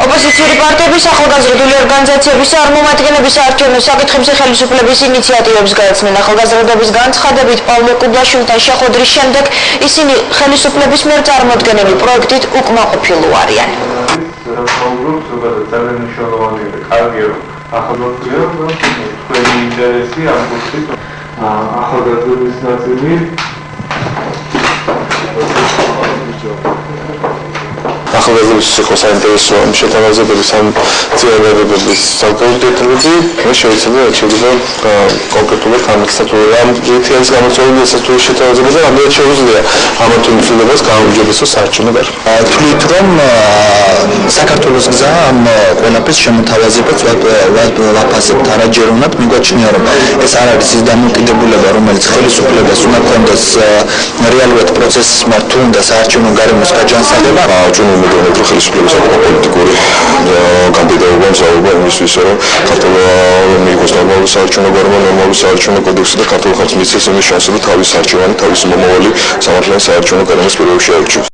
ოპოზიციური პარტიების, ახალგაზრდული ორგანიზაციების არ მომადგენლების საარჩევნო საკითხებზე ხელისუფლების ინიციატივებს გაეცნენ. ახალგაზრდობის განცხადებით პავლე კუბაშვილთან შეხვედრის შემდეგ ისინი ხელისუფლების მიერ წარმოდგენილი პროექტით უკმაყოფილო არიან. ახალგაზრდობის ნაწილი ახალგაზრდობის იყო საინტერესო შეთავაზებების ან ძიებების საკონდიტები შეიძლება კონკრეტულად განსაცდელი ამ ერთიანის გამოწვეულობასაც თუ შეთავაზება და რამდენად შეუძლია ამ თუ მცდელობას გაუმჯობესოს საარჩევნო გარეშე. თვლით რომ საქართველოს გზა ამ ყველაფერს შემოთავაზებაც ვაფასებთ არაჯეროვნად მიგვაჩნია რომ ეს არ არის ის დამოკიდებულება რომელიც ხელისუფლებას უნდა კონდეს რეალურად პროცესის მართულ და საარჩევნო გარემოს გაჯანსაღება მედონეთრო ხელისუფლების პოლიტიკური კანდიდატობა მსაუბრა იმისთვის რომ ქართული მიიღოს ნორმალური საარჩევნო გარემო, ნორმალური საარჩევნო კოდექსი და ქართულ ხალხს მისცეს იმის შანსი რომ თავის არჩევანი, თავის მომავალი სამართლიანი საარჩევნო გარემოს პირობებში აირჩიოს.